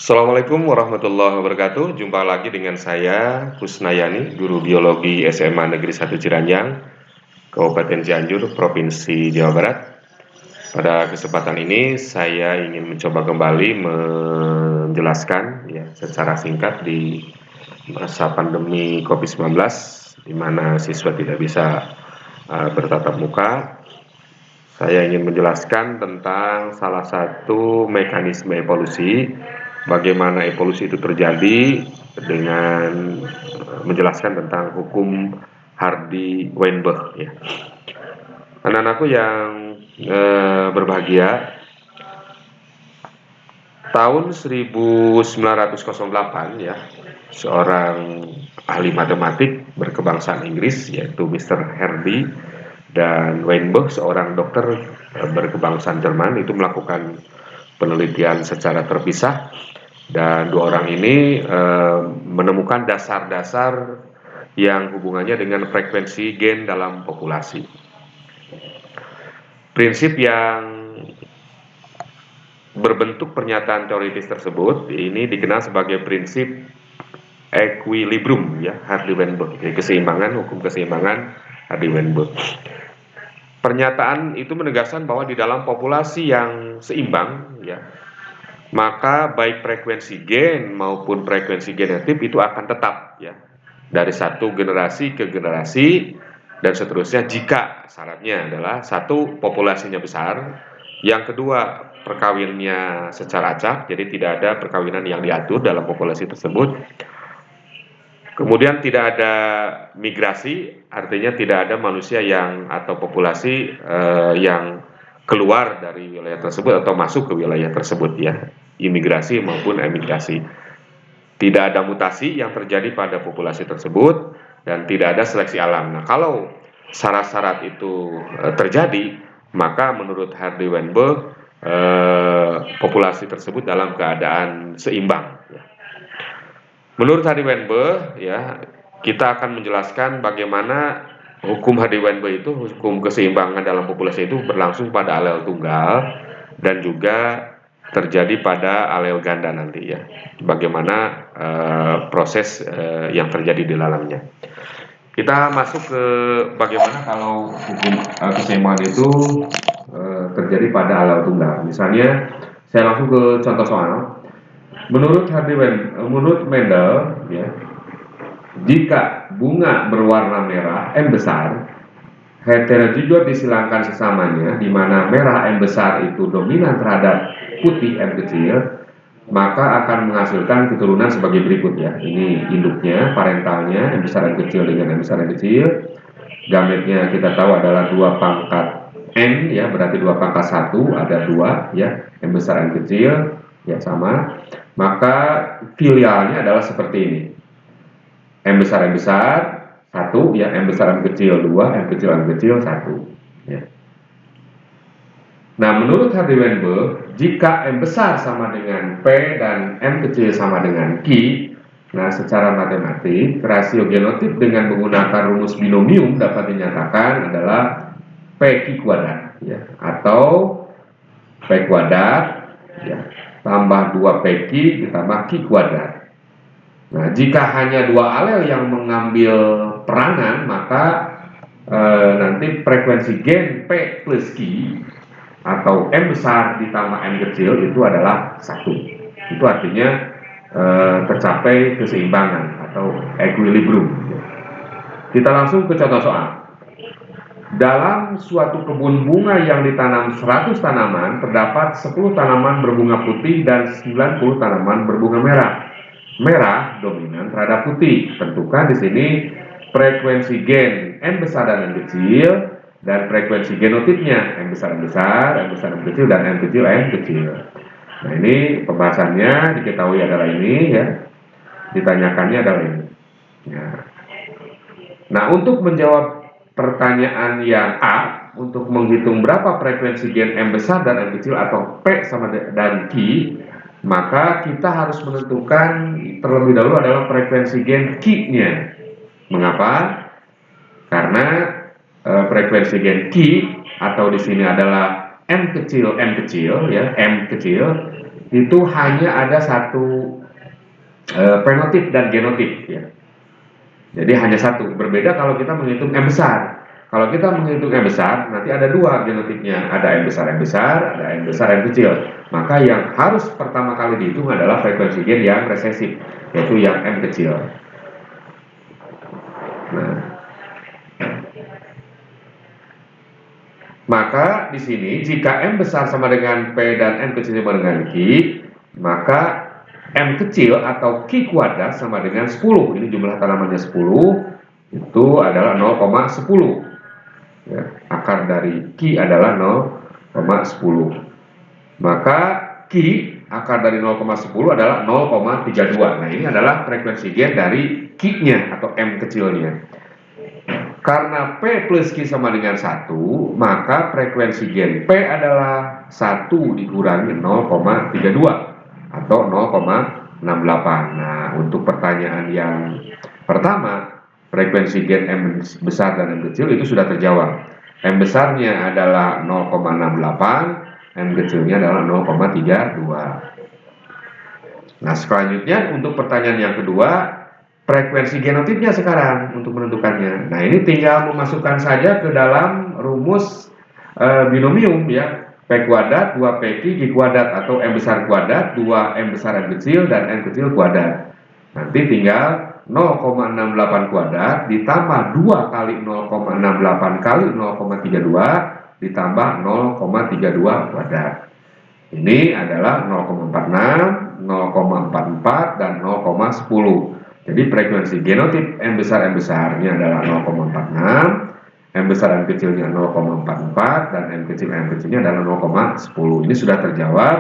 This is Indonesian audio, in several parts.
Assalamualaikum warahmatullahi wabarakatuh. Jumpa lagi dengan saya, Kusnayani, guru biologi SMA Negeri 1 Ciranjang, Kabupaten Cianjur, Provinsi Jawa Barat. Pada kesempatan ini saya ingin mencoba kembali menjelaskan ya secara singkat di masa pandemi COVID-19 di mana siswa tidak bisa bertatap muka. Saya ingin menjelaskan tentang salah satu mekanisme evolusi, bagaimana evolusi itu terjadi dengan menjelaskan tentang hukum Hardy-Weinberg. Ya. Anak-anakku yang berbahagia, tahun 1908 ya, seorang ahli matematik berkebangsaan Inggris yaitu Mr. Hardy dan Weinberg, seorang dokter berkebangsaan Jerman, itu melakukan penelitian secara terpisah, dan dua orang ini menemukan dasar-dasar yang hubungannya dengan frekuensi gen dalam populasi. Prinsip yang berbentuk pernyataan teoritis tersebut ini dikenal sebagai prinsip equilibrium ya, Hardy-Weinberg, keseimbangan, hukum keseimbangan Hardy-Weinberg. Pernyataan itu menegaskan bahwa di dalam populasi yang seimbang ya, maka baik frekuensi gen maupun frekuensi genotip itu akan tetap ya dari satu generasi ke generasi dan seterusnya, jika syaratnya adalah satu, populasinya besar, yang kedua, perkawinannya secara acak, jadi tidak ada perkawinan yang diatur dalam populasi tersebut. Kemudian tidak ada migrasi, artinya tidak ada manusia yang atau populasi yang keluar dari wilayah tersebut atau masuk ke wilayah tersebut ya, imigrasi maupun emigrasi. Tidak ada mutasi yang terjadi pada populasi tersebut dan tidak ada seleksi alam. Nah, kalau syarat-syarat itu terjadi, maka menurut Hardy-Weinberg populasi tersebut dalam keadaan seimbang. Ya. Menurut Hardy-Weinberg ya, kita akan menjelaskan bagaimana hukum Hardy-Weinberg itu, hukum keseimbangan dalam populasi itu berlangsung pada alel tunggal dan juga terjadi pada alel ganda nanti ya. Bagaimana proses yang terjadi di dalamnya. Kita masuk ke bagaimana kalau hukum keseimbangan itu terjadi pada alel tunggal. Misalnya saya langsung ke contoh soal. Menurut Mendel, ya, jika bunga berwarna merah M besar, heterozigot disilangkan sesamanya, di mana merah M besar itu dominan terhadap putih M kecil, maka akan menghasilkan keturunan sebagai berikut ya. Ini induknya, parentalnya M besar M kecil dengan M besar M kecil. Gametnya kita tahu adalah 2 pangkat N ya, berarti 2 pangkat 1 ada 2 ya, M besar M kecil ya sama. Maka filialnya adalah seperti ini. M besar 1 ya, M besar M kecil 2, M kecil 1 ya. Nah, menurut Hardy-Weinberg, jika M besar sama dengan P dan M kecil sama dengan Q, nah secara matematik rasio genotip dengan menggunakan rumus binomium dapat dinyatakan adalah PQ kuadrat ya, atau P kuadrat ya, tambah 2PQ ditambah Q kuadrat. Nah, jika hanya 2 alel yang mengambil peranan, maka nanti frekuensi gen P plus Q atau M besar ditambah M kecil itu adalah 1. Itu artinya tercapai keseimbangan atau equilibrium. Kita langsung ke contoh soal. Dalam suatu kebun bunga yang ditanam 100 tanaman, terdapat 10 tanaman berbunga putih dan 90 tanaman berbunga merah. Merah dominan terhadap putih. Tentukan di sini frekuensi gen M besar dan M kecil dan frekuensi genotipnya M besar M kecil dan M kecil. Nah, ini pembahasannya diketahui adalah ini ya. Ditanyakannya adalah ini. Ya. Nah, untuk menjawab pertanyaan yang A, untuk menghitung berapa frekuensi gen M besar dan M kecil atau P sama dan Q, maka kita harus menentukan terlebih dahulu adalah frekuensi gen Q-nya. Mengapa? Karena frekuensi gen Q atau di sini adalah M kecil ya, M kecil itu hanya ada satu fenotip dan genotip ya. Jadi hanya satu. Berbeda kalau kita menghitung M besar. Kalau kita menghitung M besar, nanti ada dua genotipnya. Ada M besar, ada M besar, M kecil. Maka yang harus pertama kali dihitung adalah frekuensi gen yang resesif, yaitu yang M kecil. Nah, maka di sini jika M besar sama dengan P dan M kecil sama dengan Q, maka M kecil atau Q kuadrat sama dengan 10. Ini jumlah tanamannya 10. Itu adalah 0,10 ya, akar dari Q adalah 0,10. Maka Q akar dari 0,10 adalah 0,32. Nah ini adalah frekuensi gen dari Q nya atau M kecilnya. Karena P plus Q sama dengan 1, maka frekuensi gen P adalah 1 dikurangi 0,32 atau 0,68. Nah, untuk pertanyaan yang pertama, frekuensi gen M besar dan M kecil itu sudah terjawab. M besarnya adalah 0,68, M kecilnya adalah 0,32. Nah, selanjutnya untuk pertanyaan yang kedua, frekuensi genotipnya sekarang untuk menentukannya. Nah, ini tinggal memasukkan saja ke dalam rumus binomium ya. P kuadrat 2PQ Q kuadrat atau M besar kuadrat 2 M besar M kecil dan M kecil kuadrat. Nanti tinggal 0,68 kuadrat ditambah 2 kali 0,68 kali 0,32 ditambah 0,32 kuadrat. Ini adalah 0,46, 0,44 dan 0,10. Jadi frekuensi genotip M besarnya adalah 0,46, M besar M kecilnya 0,44 dan M kecilnya adalah 0,10. Ini sudah terjawab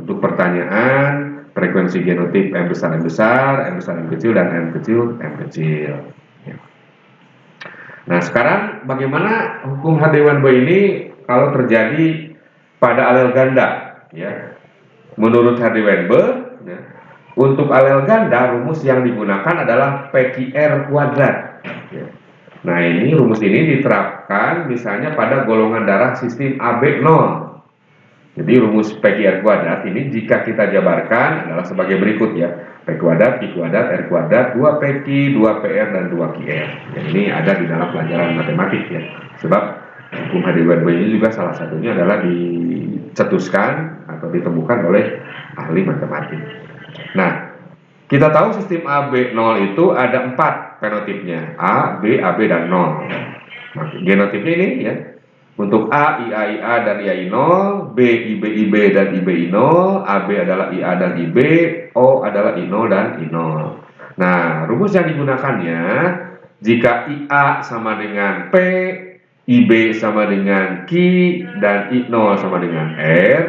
untuk pertanyaan frekuensi genotip M besar M kecil dan M kecil. Nah, sekarang bagaimana hukum Hardy-Weinberg ini kalau terjadi pada alel ganda ya? Menurut Hardy-Weinberg ya, untuk alel ganda rumus yang digunakan adalah PQR kuadrat ya. Nah, ini rumus ini diterapkan misalnya pada golongan darah sistem AB 0. Jadi rumus PQR kuadrat ini jika kita jabarkan adalah sebagai berikut ya. P kuadrat, Q kuadrat, R kuadrat, 2PQ, 2PR dan 2QR. Ya, ini ada di dalam pelajaran matematik ya. Sebab hukum Hardy-Weinberg ini juga salah satunya adalah dicetuskan atau ditemukan oleh ahli matematik. Nah, kita tahu sistem AB 0 itu ada 4 fenotipnya, A, B, AB, dan 0. Nah, genotipnya ini ya, untuk A, IA dan IAI 0, B, IB dan IBI 0, AB adalah IA dan IB, O adalah I0 dan I0. Nah, rumus yang digunakannya, jika IA sama dengan P, IB sama dengan Q, dan I0 sama dengan R,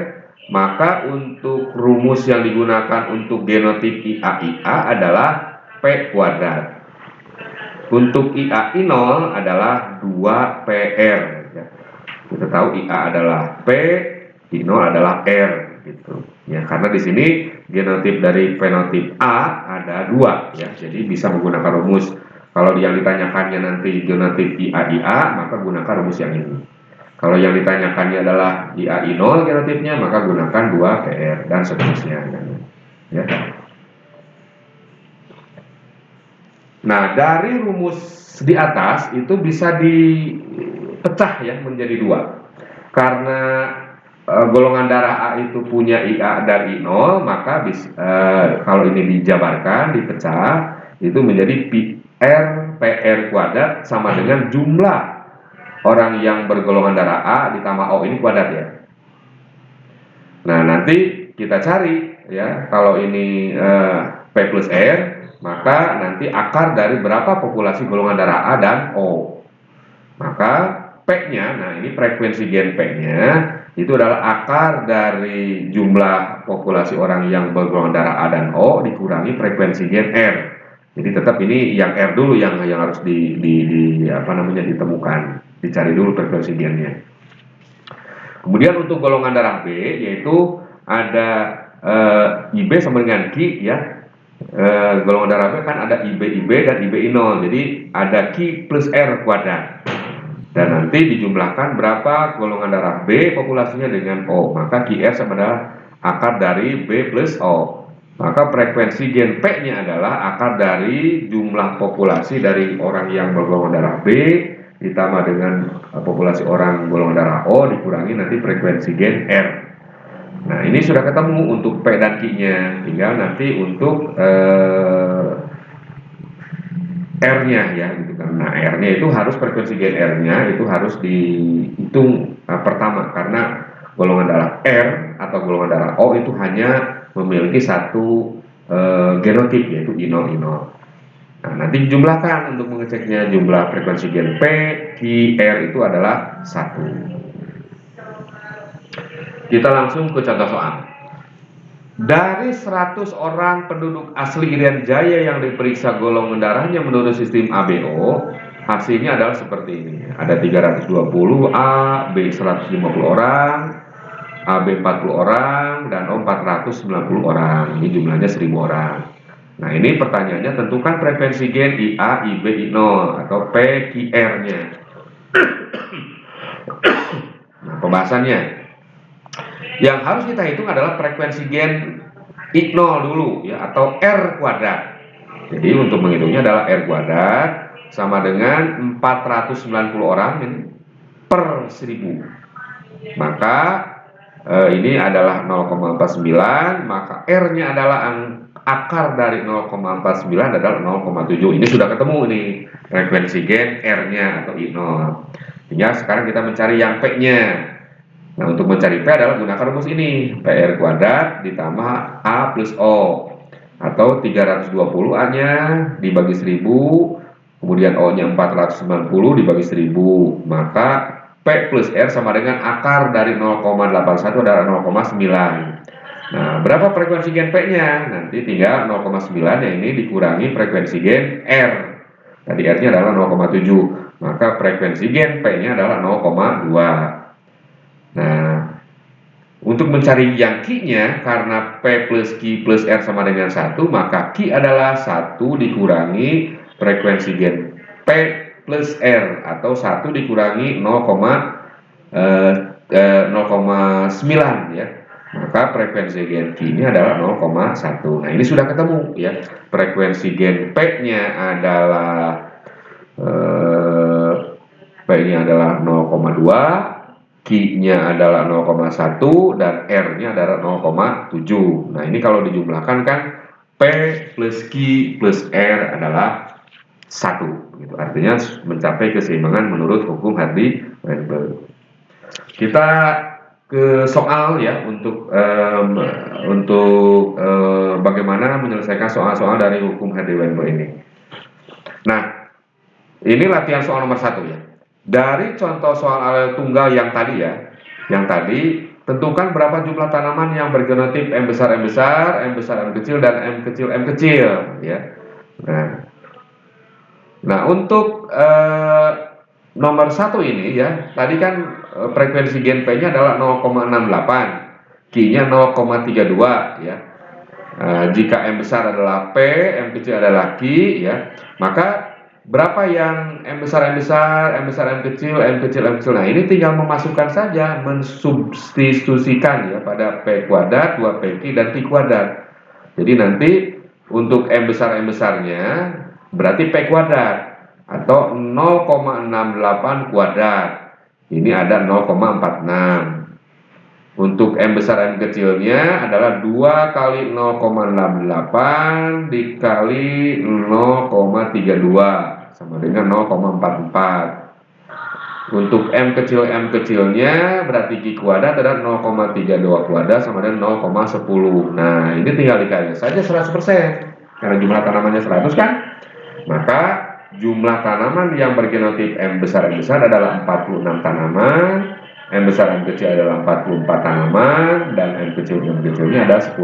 maka untuk rumus yang digunakan untuk genotip IA adalah P kuadrat. Untuk IAI0 adalah 2PR. Ya. Kita tahu IA adalah P, I0 adalah R gitu. Ya, karena di sini genotip dari fenotip A ada 2 ya. Jadi bisa menggunakan rumus. Kalau yang ditanyakannya nanti genotip IA, maka gunakan rumus yang ini. Kalau yang ditanyakannya adalah IAI0 genotipnya, maka gunakan 2PR dan seterusnya. Ya. Nah, dari rumus di atas itu bisa dipecah ya menjadi 2. Karena golongan darah A itu punya IA dan I0, maka kalau ini dijabarkan, dipecah, itu menjadi PR kuadrat sama dengan jumlah orang yang bergolongan darah A ditambah O ini kuadrat ya. Nah, nanti kita cari ya, kalau ini P plus R, maka nanti akar dari berapa populasi golongan darah A dan O. Maka P-nya, nah ini frekuensi gen P-nya itu adalah akar dari jumlah populasi orang yang bergolongan darah A dan O dikurangi frekuensi gen R. Jadi tetap ini yang R dulu yang harus ditemukan, dicari dulu frekuensi gennya. Kemudian untuk golongan darah B yaitu ada IB sama dengan Q ya. Golongan darah B kan ada IB dan IBI 0. Jadi ada Q plus R kuadrat. Dan nanti dijumlahkan berapa golongan darah B populasinya dengan O. Maka QR sama dengan akar dari B plus O. Maka frekuensi gen P-nya adalah akar dari jumlah populasi dari orang yang bergolongan darah B ditambah dengan populasi orang golongan darah O dikurangi nanti frekuensi gen R. Nah, ini sudah ketemu untuk P dan Q-nya. Tinggal nanti untuk R-nya ya gitu kan. Nah, R-nya itu harus frekuensi gen R-nya itu harus dihitung pertama karena golongan darah R atau golongan darah O itu hanya memiliki satu genotip yaitu I0I0. Nah, nanti jumlahkan untuk mengeceknya jumlah frekuensi gen P, Q, R itu adalah 1. Kita langsung ke contoh soal. Dari 100 orang penduduk asli Irian Jaya yang diperiksa golongan darahnya menurut sistem ABO, hasilnya adalah seperti ini. Ada 320 A, B 150 orang, AB 40 orang, dan O 490 orang. Ini jumlahnya 1000 orang. Nah, ini pertanyaannya tentukan frekuensi gen IA, IB, I0 atau PQR-nya. Nah, pembahasannya. Yang harus kita hitung adalah frekuensi gen I0 dulu ya atau R kuadrat. Jadi untuk menghitungnya adalah R kuadrat sama dengan 490 orang ini per 1000. Maka ini adalah 0,49, maka R-nya adalah akar dari 0,49 adalah 0,7. Ini sudah ketemu nih frekuensi gen R-nya atau I0. Tinggal sekarang kita mencari yang P-nya. Nah, untuk mencari P adalah gunakan rumus ini, PR kuadrat ditambah A plus O, atau 320 A-nya dibagi 1000, kemudian O-nya 490 dibagi 1000, maka P plus R sama dengan akar dari 0,81 adalah 0,9. Nah, berapa frekuensi gen P-nya? Nanti tinggal 0,9 yang ini dikurangi frekuensi gen R. Tadi R-nya adalah 0,7, maka frekuensi gen P-nya adalah 0,2. Nah, untuk mencari yang Q-nya, karena P plus Q plus R sama dengan 1, maka Q adalah 1 dikurangi frekuensi gen P plus R, atau 1 dikurangi 0,9 ya. Maka frekuensi gen Q-nya adalah 0,1. Nah, ini sudah ketemu ya. Frekuensi gen P-nya adalah P-nya adalah 0,2, Q-nya adalah 0,1 dan R-nya adalah 0,7. Nah, ini kalau dijumlahkan kan P plus Q plus R adalah 1 gitu. Artinya mencapai keseimbangan menurut hukum Hardy-Weinberg. Kita ke soal ya untuk bagaimana menyelesaikan soal-soal dari hukum Hardy-Weinberg ini. Nah, ini latihan soal nomor 1 ya. Dari contoh soal alel tunggal yang tadi ya, tentukan berapa jumlah tanaman yang bergenotip M besar M besar, M besar M kecil, dan M kecil M kecil ya. Nah untuk nomor 1 ini ya, tadi kan frekuensi gen P-nya adalah 0,68, Q-nya 0,32 ya. Jika M besar adalah P, M kecil adalah Q ya, maka berapa yang M besar M besar, M besar M kecil, M kecil M kecil. Nah, ini tinggal memasukkan saja, mensubstitusikan ya pada P kuadrat, 2PQ dan Q kuadrat. Jadi nanti untuk M besar M besarnya berarti P kuadrat atau 0,68 kuadrat. Ini ada 0,46. Untuk M besar M kecilnya adalah 2 kali 0,68 dikali 0,32 sama dengan 0,44. Untuk M kecilnya berarti Q kuadrat adalah 0,32 kuadrat sama dengan 0,10. Nah, ini tinggal dikali saja 100%. Karena jumlah tanamannya 100 kan? Maka jumlah tanaman yang bergenotip M besar adalah 46 tanaman. M besar M kecil adalah 44 tanaman dan M kecilnya adalah 10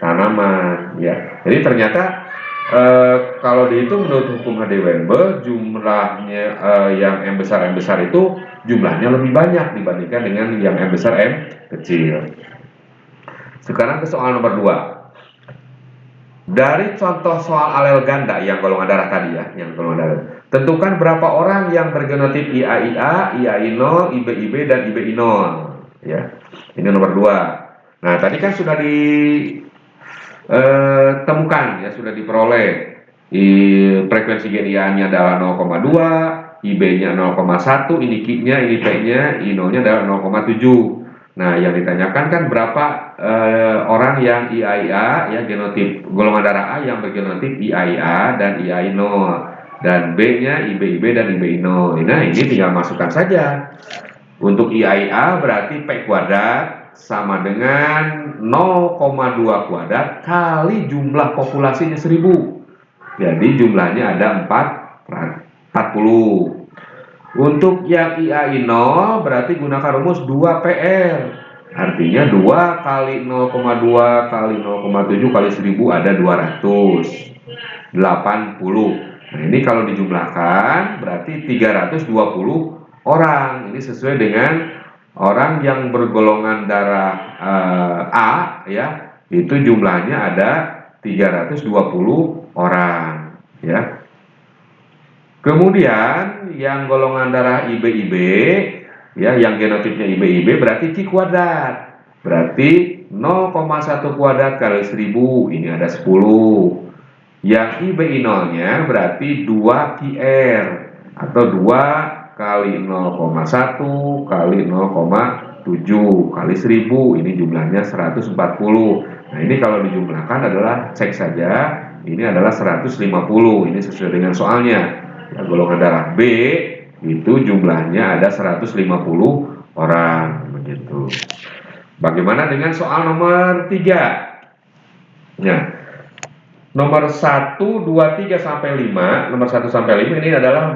tanaman ya. Jadi ternyata kalau dihitung menurut hukum Hardy-Weinberg jumlahnya yang M besar itu jumlahnya lebih banyak dibandingkan dengan yang M besar M kecil. Sekarang ke soal nomor 2. Dari contoh soal alel ganda yang golongan darah tadi ya, tentukan berapa orang yang bergenotip IAIA, IAI0, IBIB dan IBI0 ya. Ini nomor 2. Nah, tadi kan sudah ditemukan ya, sudah diperoleh. Frekuensi gen IA-nya adalah 0,2, IB-nya 0,1, ini Q-nya, ini P-nya, I0-nya adalah 0,7. Nah, yang ditanyakan kan berapa orang yang IAIA ya, genotip golongan darah A yang bergenotip IAIA dan IAI0, dan B-nya IB-IB dan IB-I0. Nah, ini tinggal masukkan saja. Untuk IAIA berarti P kuadrat sama dengan 0,2 kuadrat kali jumlah populasinya 1000. Jadi jumlahnya ada 40. Untuk yang IAI0 berarti gunakan rumus 2PR. Artinya 2 kali 0,2 kali 0,7 kali 1000 ada 280. Nah, ini kalau dijumlahkan berarti 320 orang. Ini sesuai dengan orang yang bergolongan darah A ya, itu jumlahnya ada 320 orang ya. Kemudian yang golongan darah IB-IB ya, yang genotipnya IB-IB berarti Q kuadrat. Berarti 0,1 kuadrat kali 1000, ini ada 10. Yang IB-I0-nya berarti 2 QR atau 2 kali 0,1 kali 0,7 kali 1000, ini jumlahnya 140. Nah, ini kalau dijumlahkan adalah, cek saja, ini adalah 150. Ini sesuai dengan soalnya. Ya, golongan darah B itu jumlahnya ada 150 orang begitu. Bagaimana dengan soal nomor 3? Nah, nomor 1, 2, 3 sampai 5, nomor 1 sampai 5 ini adalah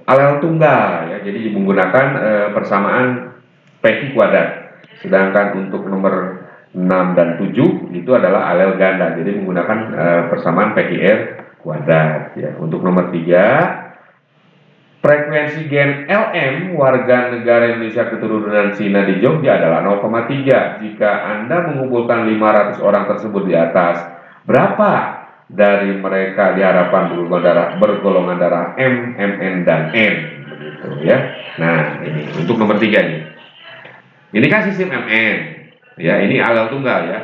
alel tunggal ya. Jadi menggunakan persamaan PQ kuadrat. Sedangkan untuk nomor 6 dan 7 itu adalah alel ganda. Jadi menggunakan persamaan PQR kuadrat ya. Untuk nomor 3, frekuensi gen LM warga negara Indonesia keturunan Cina di Jogja adalah 0,3. Jika Anda mengumpulkan 500 orang tersebut di atas, berapa dari mereka diharapkan bergolongan darah M, MN, dan N begitu ya. Nah, ini untuk nomor 3 nih. Ini kan sistem MN ya, ini alel tunggal ya.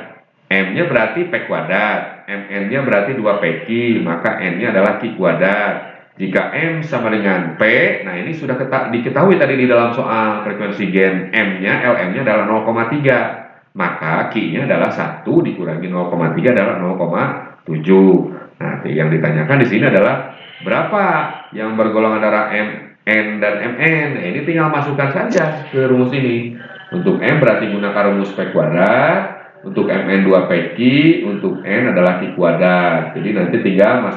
M-nya berarti P kuadrat, MN-nya berarti 2PQ, maka N-nya adalah Q kuadrat. Jika M sama dengan P, nah ini sudah diketahui tadi di dalam soal, frekuensi gen M-nya, LM-nya adalah 0,3, maka Q-nya adalah 1 dikurangi 0,3 adalah 0,7. Nah, yang ditanyakan di sini adalah berapa yang bergolongan darah M, N, dan MN. Nah, ini tinggal masukkan saja ke rumus ini. Untuk M berarti gunakan rumus P kuadrat, untuk MN 2PQ, untuk N adalah Q kuadrat. Jadi nanti tinggal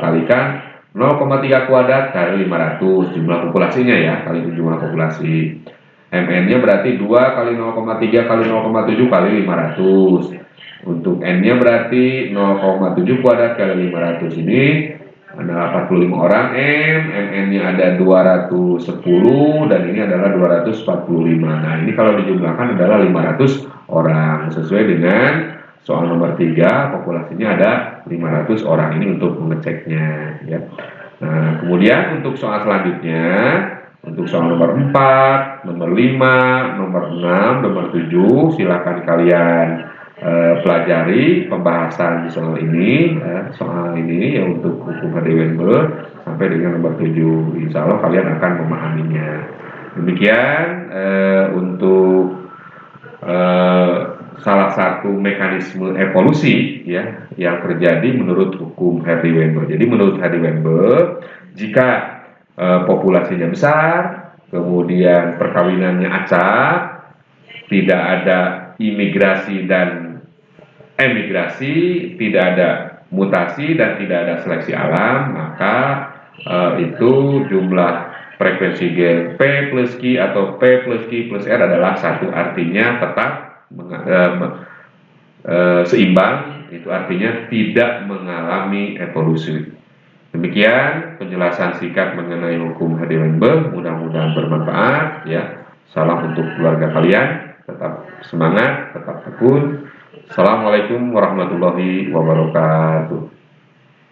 kalikan 0,3 kuadrat kali 500 jumlah populasinya ya, kali jumlah populasi. MN-nya berarti 2 kali 0,3 kali 0,7 kali 500. Untuk N-nya berarti 0,7 kuadrat kali 500, ini ada 45 orang M, MN-nya ada 210, dan ini adalah 245. Nah, ini kalau dijumlahkan adalah 500 orang, sesuai dengan soal nomor 3, populasinya ada 500 orang ini untuk mengeceknya ya. Nah, kemudian untuk soal selanjutnya, untuk soal nomor 4, nomor 5, nomor 6, nomor 7, silakan kalian pelajari pembahasan di soal ini ya, untuk hukum Hardy-Weinberg sampai dengan nomor 7. Insya Allah kalian akan memahaminya. Demikian untuk salah satu mekanisme evolusi ya yang terjadi menurut hukum Hardy-Weinberg. Jadi menurut Hardy-Weinberg, jika populasinya besar, kemudian perkawinannya acak, tidak ada imigrasi dan emigrasi, tidak ada mutasi dan tidak ada seleksi alam, maka itu jumlah frekuensi gen P plus Q atau P plus Q plus R adalah 1, artinya tetap seimbang, itu artinya tidak mengalami evolusi. Demikian penjelasan singkat mengenai hukum Hardy-Weinberg, mudah-mudahan bermanfaat ya. Salam untuk keluarga kalian, tetap semangat, tetap tekun. Assalamualaikum warahmatullahi wabarakatuh.